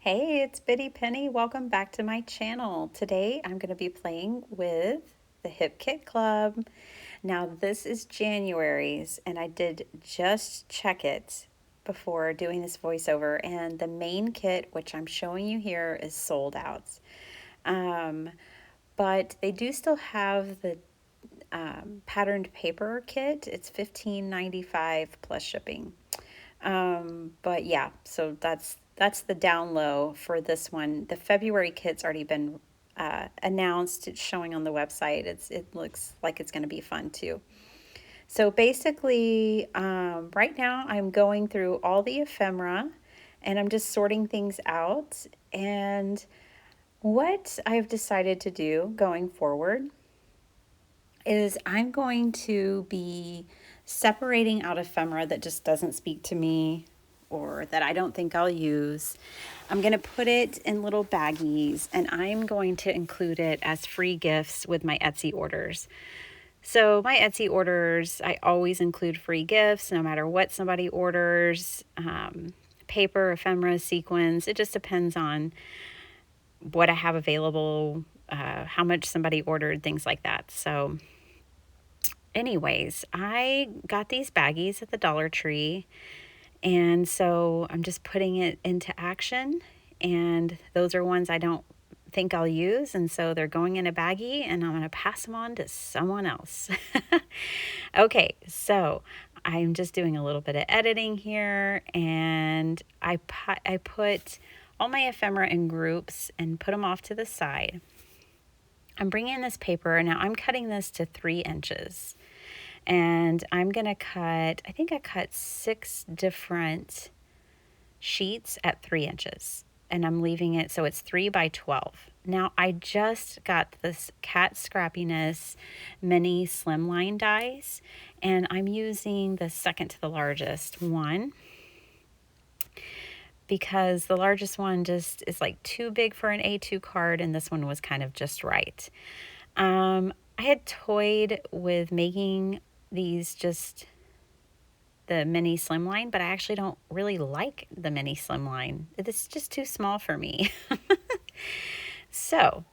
Hey, it's Biddy Penny. Welcome back to my channel. Today I'm going to be playing with the Hip Kit Club. Now this is January's and I did just check it before doing this voiceover, and the main kit, which I'm showing you here, is sold out. Um, but they do still have the patterned paper kit. It's $15.95 plus shipping. But yeah, so that's the down low for this one. The February kit's already been announced. It's showing on the website. It looks like it's going to be fun too. So basically, right now I'm going through all the ephemera and I'm just sorting things out. And what I've decided to do going forward is I'm going to be separating out ephemera that just doesn't speak to me or that I don't think I'll use. I'm going to put it in little baggies and I'm going to include it as free gifts with my Etsy orders. So my Etsy orders, I always include free gifts no matter what somebody orders. Paper, ephemera, sequins, it just depends on what I have available, how much somebody ordered, things like that. So anyways, I got these baggies at the Dollar Tree, and so I'm just putting it into action, and those are ones I don't think I'll use, and so they're going in a baggie and I'm going to pass them on to someone else. Okay, so I'm just doing a little bit of editing here, and I put all my ephemera in groups and put them off to the side. I'm bringing in this paper. Now I'm cutting this to 3 inches. And I'm going to cut, I think I cut 6 different sheets at 3 inches. And I'm leaving it so it's 3 by 12. Now I just got this Cat Scrappiness mini slimline dies, and I'm using the second to the largest one because the largest one just is like too big for an A2 card, and this one was kind of just right. I had toyed with making these just the mini slimline, but I actually don't really like the mini slimline. It's just too small for me. So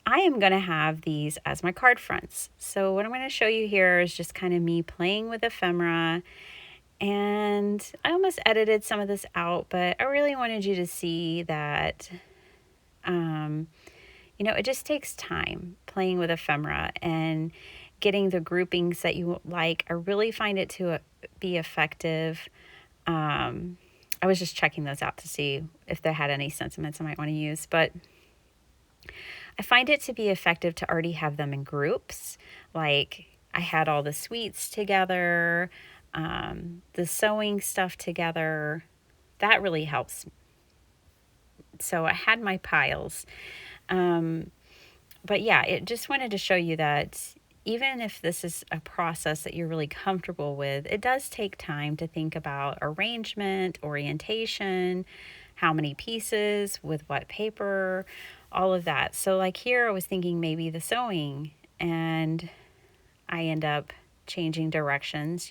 I am going to have these as my card fronts. So what I'm going to show you here is just kind of me playing with ephemera, and I almost edited some of this out, but I really wanted you to see that it just takes time playing with ephemera and getting the groupings that you like. I really find it to be effective. I was just checking those out to see if they had any sentiments I might want to use, but I find it to be effective to already have them in groups. Like I had all the sweets together, the sewing stuff together. That really helps. So I had my piles. But yeah, it just wanted to show you that even if this is a process that you're really comfortable with, it does take time to think about arrangement, orientation, how many pieces, with what paper, all of that. So like here I was thinking maybe the sewing, and I end up changing directions.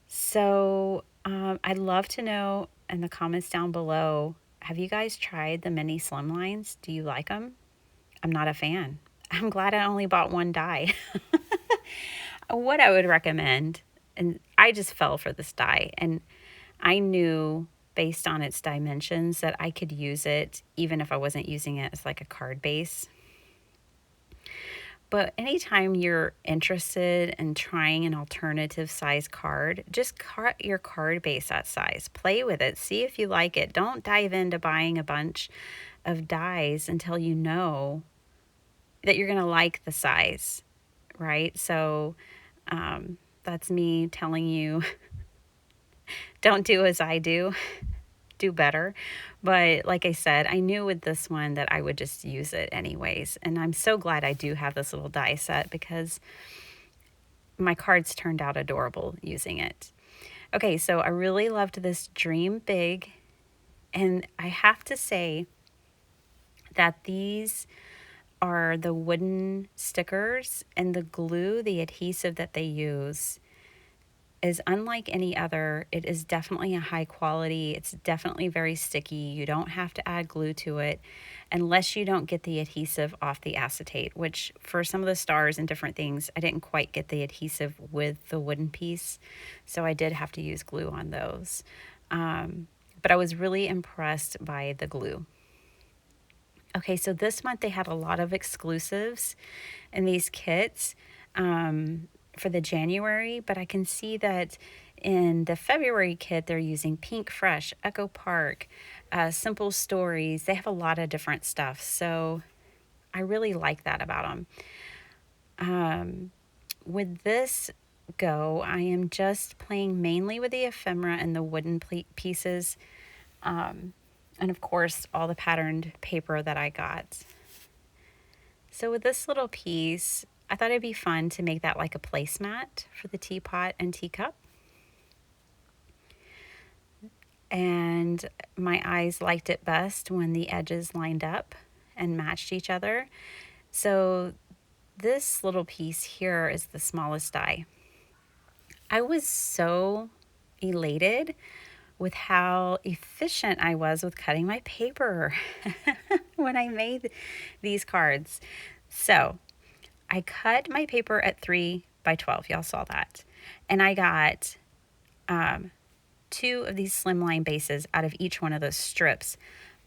So I'd love to know in the comments down below, have you guys tried the mini slimlines? Do you like them? I'm not a fan. I'm glad I only bought one die. What I would recommend, and I just fell for this die, and I knew based on its dimensions that I could use it even if I wasn't using it as like a card base. But anytime you're interested in trying an alternative size card, just cut your card base that size. Play with it. See if you like it. Don't dive into buying a bunch of dies until you know that you're going to like the size, right? So that's me telling you, don't do as I do, do better. But like I said, I knew with this one that I would just use it anyways. And I'm so glad I do have this little die set because my cards turned out adorable using it. Okay, so I really loved this Dream Big. And I have to say that these are the wooden stickers, and the glue, the adhesive that they use is unlike any other. It is definitely a high quality. It's definitely very sticky. You don't have to add glue to it unless you don't get the adhesive off the acetate, which for some of the stars and different things, I didn't quite get the adhesive with the wooden piece. So I did have to use glue on those. But I was really impressed by the glue. Okay, so this month they had a lot of exclusives in these kits for the January, but I can see that in the February kit they're using Pink Fresh, Echo Park, Simple Stories. They have a lot of different stuff, so I really like that about them. With this go, I am just playing mainly with the ephemera and the wooden pieces. And of course, all the patterned paper that I got. So with this little piece, I thought it'd be fun to make that like a placemat for the teapot and teacup. And my eyes liked it best when the edges lined up and matched each other. So this little piece here is the smallest die. I was so elated with how efficient I was with cutting my paper when I made these cards. So I cut my paper at 3 by 12. Y'all saw that. And I got 2 of these slimline bases out of each one of those strips.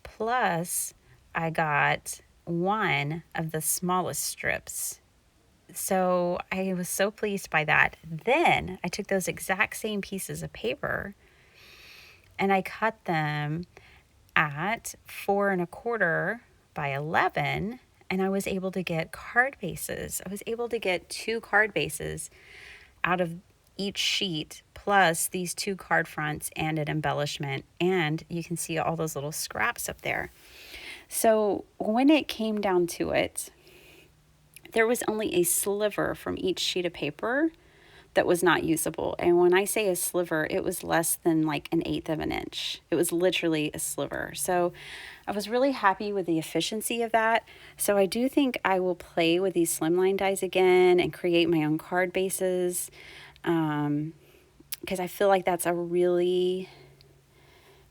Plus, I got 1 of the smallest strips. So I was so pleased by that. Then I took those exact same pieces of paper and I cut them at 4 1/4 by 11, and I was able to get card bases. I was able to get 2 card bases out of each sheet, plus these 2 card fronts and an embellishment, and you can see all those little scraps up there. So when it came down to it, there was only a sliver from each sheet of paper that was not usable. And when I say a sliver, it was less than like 1/8 of an inch. It was literally a sliver. So I was really happy with the efficiency of that. So I do think I will play with these slimline dies again and create my own card bases, because I feel like that's a really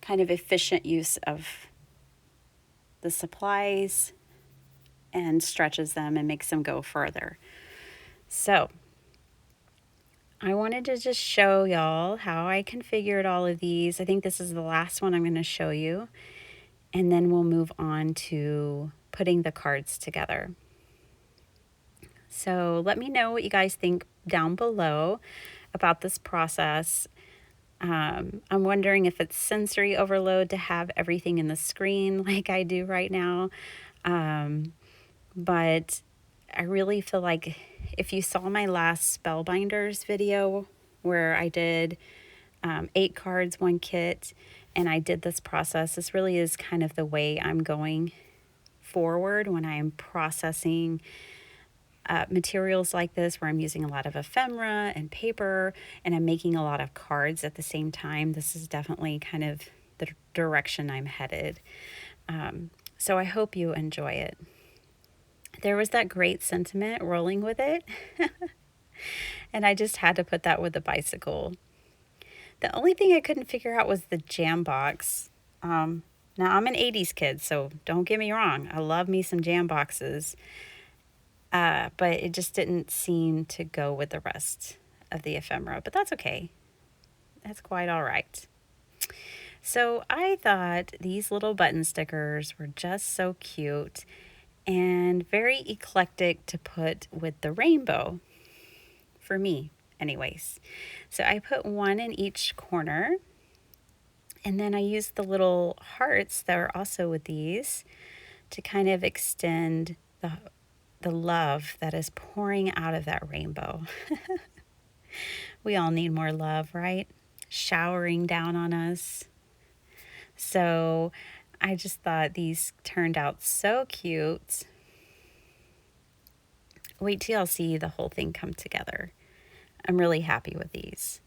kind of efficient use of the supplies and stretches them and makes them go further. So I wanted to just show y'all how I configured all of these. I think this is the last one I'm going to show you, and then we'll move on to putting the cards together. So let me know what you guys think down below about this process. I'm wondering if it's sensory overload to have everything in the screen like I do right now. But I really feel like if you saw my last Spellbinders video where I did 8 cards, 1 kit, and I did this process, this really is kind of the way I'm going forward when I am processing materials like this, where I'm using a lot of ephemera and paper, and I'm making a lot of cards at the same time. This is definitely kind of the direction I'm headed. So I hope you enjoy it. There was that great sentiment rolling with it, and I just had to put that with the bicycle. The only thing I couldn't figure out was the jam box. Now, I'm an 80s kid, so don't get me wrong. I love me some jam boxes. But it just didn't seem to go with the rest of the ephemera. But that's okay. That's quite all right. So I thought these little button stickers were just so cute and very eclectic to put with the rainbow. For me, anyways. So I put 1 in each corner. And then I used the little hearts that are also with these to kind of extend the love that is pouring out of that rainbow. We all need more love, right? Showering down on us. So I just thought these turned out so cute. Wait till y'all see the whole thing come together. I'm really happy with these.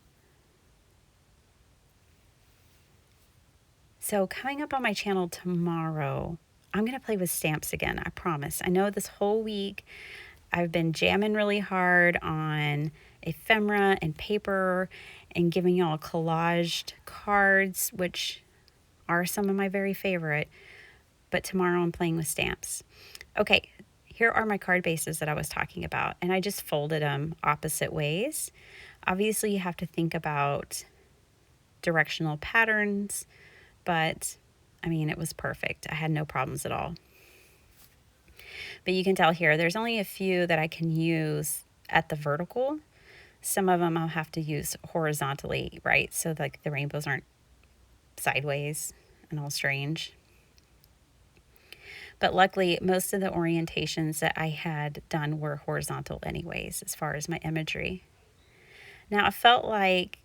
So coming up on my channel tomorrow, I'm going to play with stamps again, I promise. I know this whole week I've been jamming really hard on ephemera and paper and giving y'all collaged cards, which are some of my very favorite. But tomorrow I'm playing with stamps. Okay, here are my card bases that I was talking about, and I just folded them opposite ways. Obviously, you have to think about directional patterns, but I mean, it was perfect. I had no problems at all. But you can tell here, there's only a few that I can use at the vertical. Some of them I'll have to use horizontally, right? So like the rainbows aren't sideways and all strange. But luckily, most of the orientations that I had done were horizontal anyways, as far as my imagery. Now, I felt like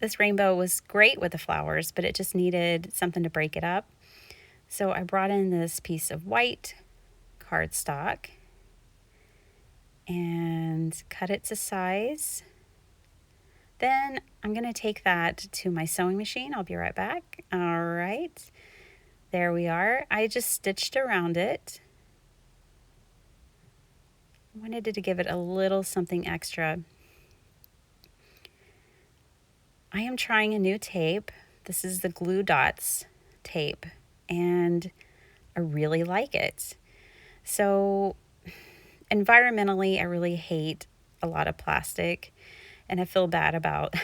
this rainbow was great with the flowers, but it just needed something to break it up. So I brought in this piece of white cardstock and cut it to size. Then I'm going to take that to my sewing machine. I'll be right back. All right. There we are. I just stitched around it. I wanted to give it a little something extra. I am trying a new tape. This is the Glue Dots tape, and I really like it. So environmentally, I really hate a lot of plastic, and I feel bad about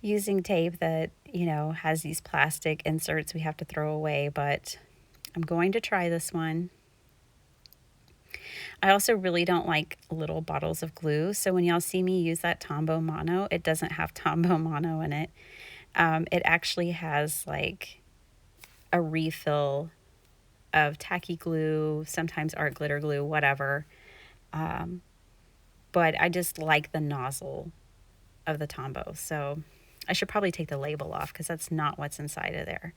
using tape that, has these plastic inserts we have to throw away, but I'm going to try this one. I also really don't like little bottles of glue, so when y'all see me use that Tombow Mono, it doesn't have Tombow Mono in it. It actually has like a refill of tacky glue, sometimes art glitter glue, whatever. But I just like the nozzle of the Tombow, so I should probably take the label off because that's not what's inside of there.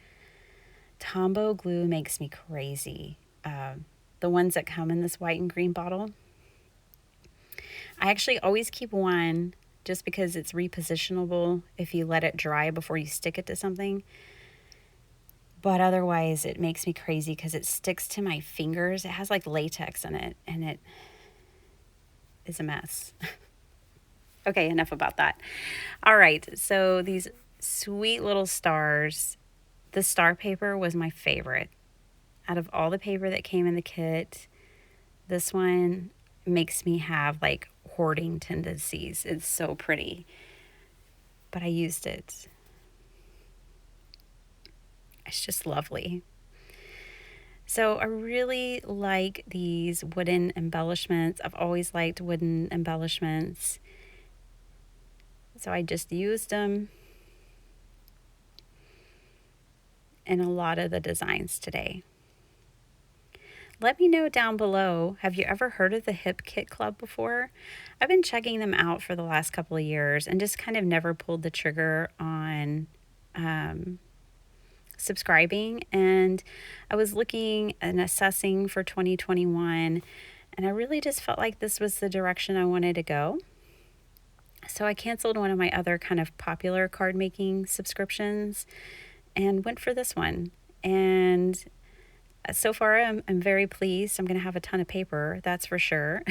Tombow glue makes me crazy. The ones that come in this white and green bottle. I actually always keep one just because it's repositionable if you let it dry before you stick it to something. But otherwise, it makes me crazy because it sticks to my fingers. It has like latex in it, and it is a mess. Okay, enough about that. All right, so these sweet little stars. The star paper was my favorite. Out of all the paper that came in the kit, this one makes me have like hoarding tendencies. It's so pretty. But I used it. It's just lovely. So I really like these wooden embellishments. I've always liked wooden embellishments. So I just used them in a lot of the designs today. Let me know down below, have you ever heard of the Hip Kit Club before? I've been checking them out for the last couple of years and just kind of never pulled the trigger on subscribing. And I was looking and assessing for 2021, and I really just felt like this was the direction I wanted to go. So I canceled one of my other kind of popular card making subscriptions and went for this one. And so far, I'm very pleased. I'm going to have a ton of paper, that's for sure.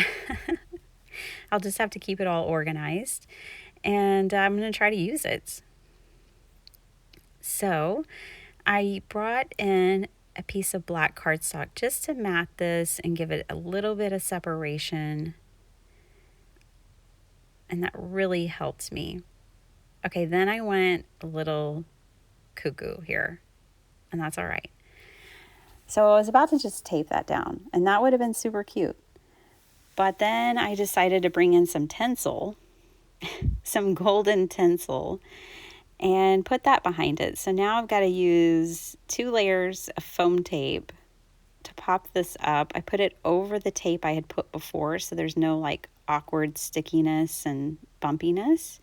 I'll just have to keep it all organized. And I'm going to try to use it. So I brought in a piece of black cardstock just to mat this and give it a little bit of separation. And that really helped me. Okay, then I went a little cuckoo here, and that's all right. So I was about to just tape that down, and that would have been super cute. But then I decided to bring in some tinsel, some golden tinsel, and put that behind it. So now I've got to use 2 layers of foam tape to pop this up. I put it over the tape I had put before, so there's no like awkward stickiness and bumpiness.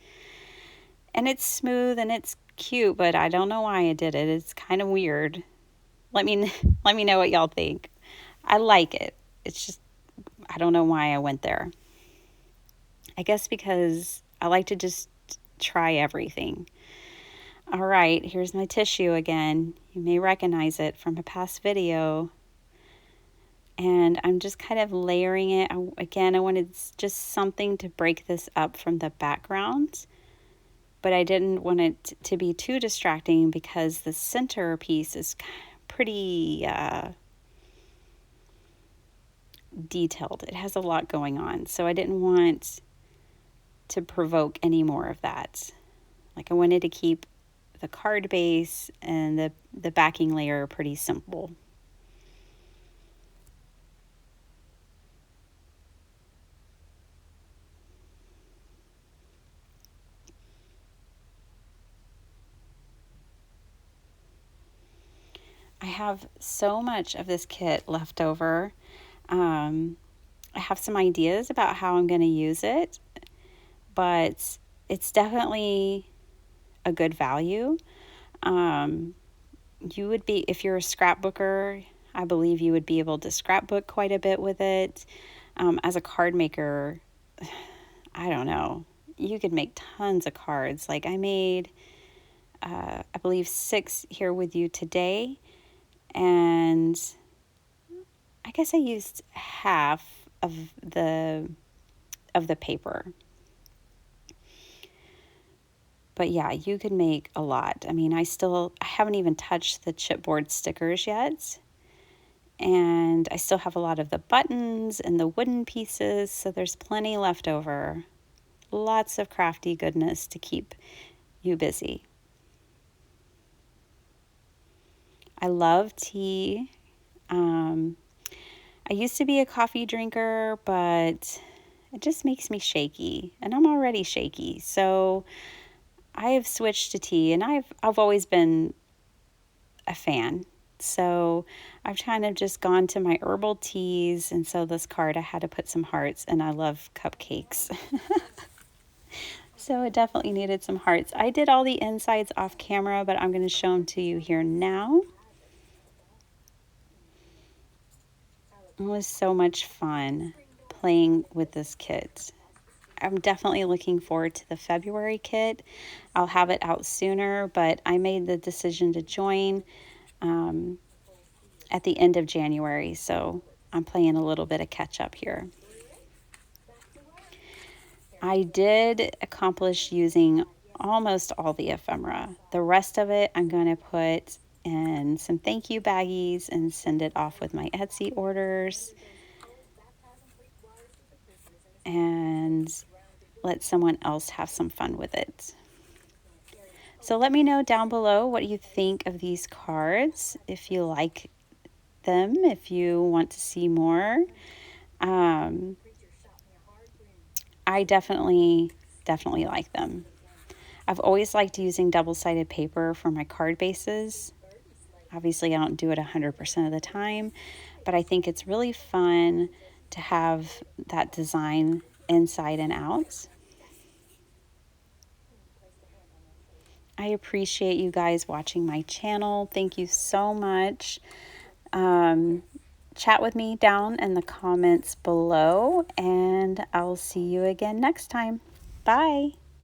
And it's smooth and it's cute, but I don't know why I did it. It's kind of weird. Let me know what y'all think. I like it. It's just, I don't know why I went there. I guess because I like to just try everything. All right, here's my tissue again. You may recognize it from a past video. And I'm just kind of layering it. Again, I wanted just something to break this up from the background, but I didn't want it to be too distracting because the center piece is pretty detailed. It has a lot going on, so I didn't want to provoke any more of that. Like, I wanted to keep the card base and the backing layer pretty simple. I have so much of this kit left over. I have some ideas about how I'm going to use it, but it's definitely a good value. You would be, if you're a scrapbooker, I believe you would be able to scrapbook quite a bit with it. As a card maker, I don't know, you could make tons of cards. Like, I made, I believe 6 here with you today, and I guess I used half of the paper. But yeah, you could make a lot. I mean, I haven't even touched the chipboard stickers yet. And I still have a lot of the buttons and the wooden pieces, so there's plenty left over. Lots of crafty goodness to keep you busy. I love tea. I used to be a coffee drinker, but it just makes me shaky, and I'm already shaky. So I have switched to tea, and I've always been a fan. So I've kind of just gone to my herbal teas, and so this card I had to put some hearts, and I love cupcakes. So it definitely needed some hearts. I did all the insides off camera, but I'm going to show them to you here now. It was so much fun playing with this kit. I'm definitely looking forward to the February kit. I'll have it out sooner, but I made the decision to join at the end of January, so I'm playing a little bit of catch up here. I did accomplish using almost all the ephemera. The rest of it I'm going to put in some thank you baggies and send it off with my Etsy orders. And let someone else have some fun with it. So let me know down below what you think of these cards, if you like them, if you want to see more. I definitely like them. I've always liked using double-sided paper for my card bases. Obviously, I don't do it 100% of the time, but I think it's really fun to have that design inside and out. I appreciate you guys watching my channel. Thank you so much. Chat with me down in the comments below, and I'll see you again next time. Bye.